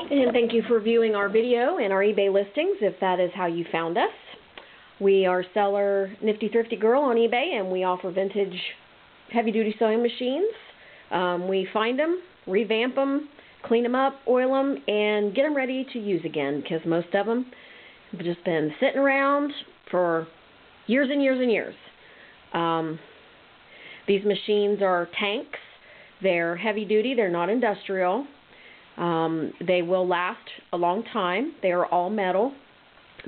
And thank you for viewing our video and our eBay listings, if that is how you found us. We are seller Nifty Thrifty Girl on eBay, and we offer vintage heavy-duty sewing machines. We find them, revamp them, clean them up, oil them, and get them ready to use again, because most of them have just been sitting around for years and years and years. These machines are tanks. They're heavy-duty. They're not industrial. They will last a long time. They are all metal.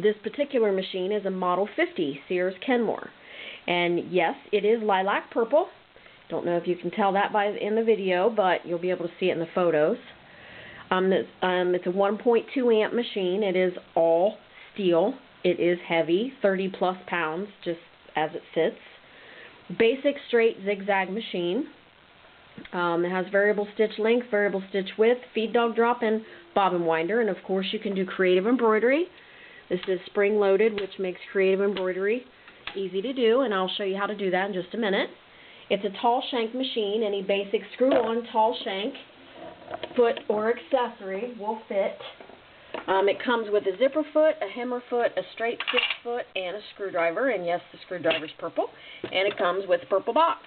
This particular machine is a Model 50 Sears Kenmore. And yes, it is lilac purple. Don't know if you can tell that in the video, but you'll be able to see it in the photos. It's a 1.2 amp machine. It is all steel. It is heavy, 30 plus pounds, just as it sits. Basic straight zigzag machine. It has variable stitch length, variable stitch width, feed dog drop, and bobbin winder. And of course you can do creative embroidery. This is spring loaded, which makes creative embroidery easy to do, and I'll show you how to do that in just a minute. It's a tall shank machine. Any basic screw-on tall shank, foot or accessory will fit. It comes with a zipper foot, a hammer foot, a straight stitch foot, and a screwdriver. And yes, the screwdriver's purple. And it comes with a purple box.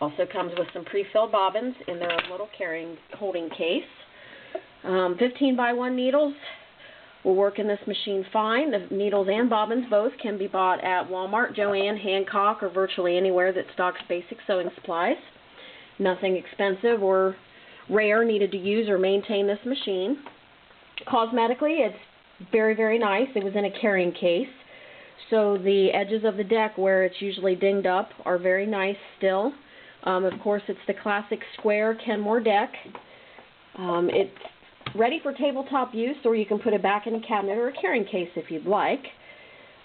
Also comes with some pre-filled bobbins in their little holding case. 15 by 1 needles will work in this machine fine. The needles and bobbins both can be bought at Walmart, Joann, Hancock, or virtually anywhere that stocks basic sewing supplies. Nothing expensive or rare needed to use or maintain this machine. Cosmetically, it's very, very nice. It was in a carrying case, so the edges of the deck where it's usually dinged up are very nice still. Of course, it's the classic square Kenmore deck. It's ready for tabletop use, or you can put it back in a cabinet or a carrying case if you'd like.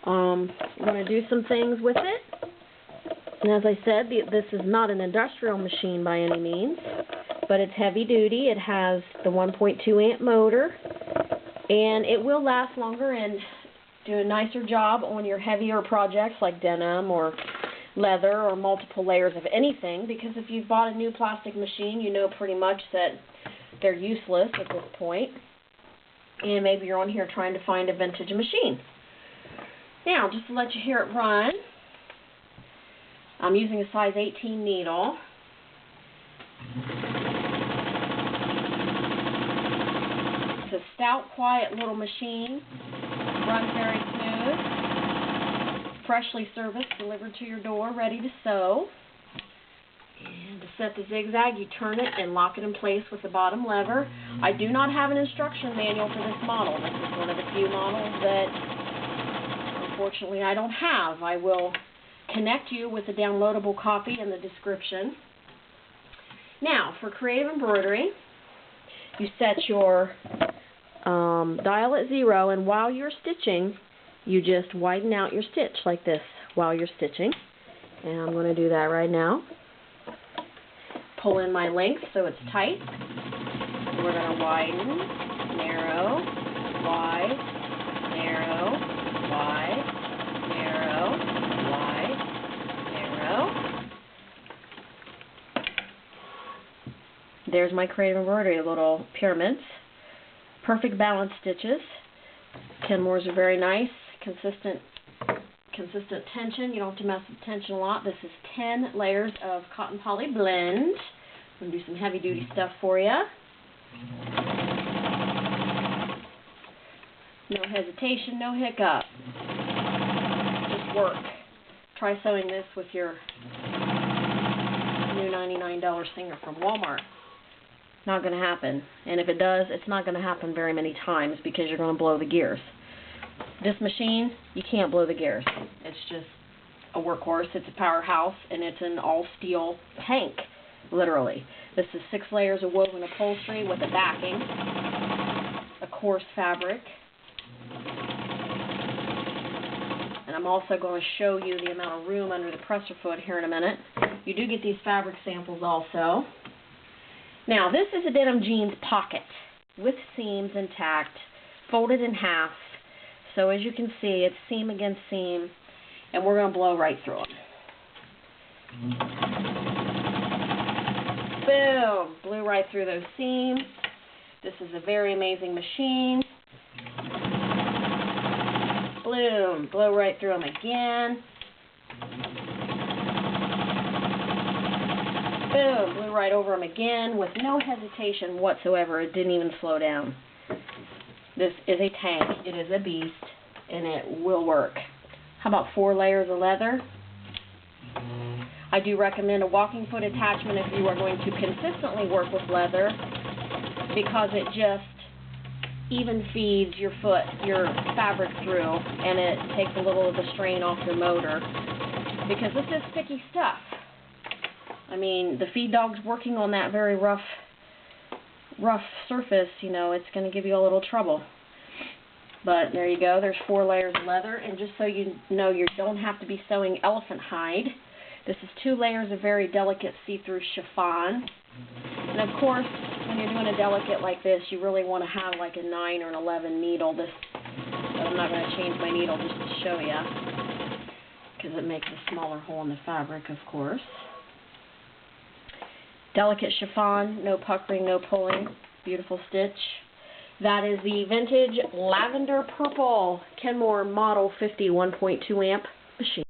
I'm going to do some things with it. And as I said, this is not an industrial machine by any means, but it's heavy duty. It has the 1.2 amp motor, and it will last longer and do a nicer job on your heavier projects like denim or leather or multiple layers of anything, because if you've bought a new plastic machine, you know pretty much that they're useless at this point. And maybe you're on here trying to find a vintage machine. Now, just to let you hear it run, I'm using a size 18 needle. It's a stout, quiet little machine. Runs very smooth. Freshly serviced, delivered to your door, ready to sew. And to set the zigzag, you turn it and lock it in place with the bottom lever. I do not have an instruction manual for this model. This is one of the few models that, unfortunately, I don't have. I will connect you with a downloadable copy in the description. Now, for creative embroidery, you set your dial at 0, and while you're stitching, you just widen out your stitch like this while you're stitching. And I'm going to do that right now. Pull in my length so it's tight. We're going to widen, narrow, wide, narrow, wide, narrow, wide, narrow. There's my creative embroidery, little pyramids. Perfect balance stitches. Kenmores are very nice. Consistent tension. You don't have to mess with tension a lot. This is 10 layers of cotton poly blend. I'm going to do some heavy duty stuff for you. No hesitation, no hiccup. Just work. Try sewing this with your new $99 Singer from Walmart. Not going to happen. And if it does, it's not going to happen very many times because you're going to blow the gears. This machine, you can't blow the gears. It's just a workhorse. It's a powerhouse, and it's an all-steel tank, literally. This is 6 layers of woven upholstery with a backing, a coarse fabric. And I'm also going to show you the amount of room under the presser foot here in a minute. You do get these fabric samples also. Now, this is a denim jeans pocket with seams intact, folded in half. So as you can see, it's seam against seam, and we're going to blow right through them. Boom! Blew right through those seams. This is a very amazing machine. Bloom, blow right through them again. Boom, blew right over them again with no hesitation whatsoever. It didn't even slow down. This is a tank. It is a beast, and it will work. How about 4 layers of leather? I do recommend a walking foot attachment if you are going to consistently work with leather, because it just even feeds your foot, your fabric through, and it takes a little of the strain off your motor, because this is sticky stuff. I mean, the feed dog's working on that very rough surface, you know, it's going to give you a little trouble. But there you go, there's 4 layers of leather, and just so you know, you don't have to be sewing elephant hide. This is 2 layers of very delicate see-through chiffon. And of course, when you're doing a delicate like this, you really want to have like a 9 or an 11 needle. I'm not going to change my needle just to show you, because it makes a smaller hole in the fabric, of course. Delicate chiffon, no puckering, no pulling. Beautiful stitch. That is the vintage lavender purple Kenmore Model 50 1.2 amp machine.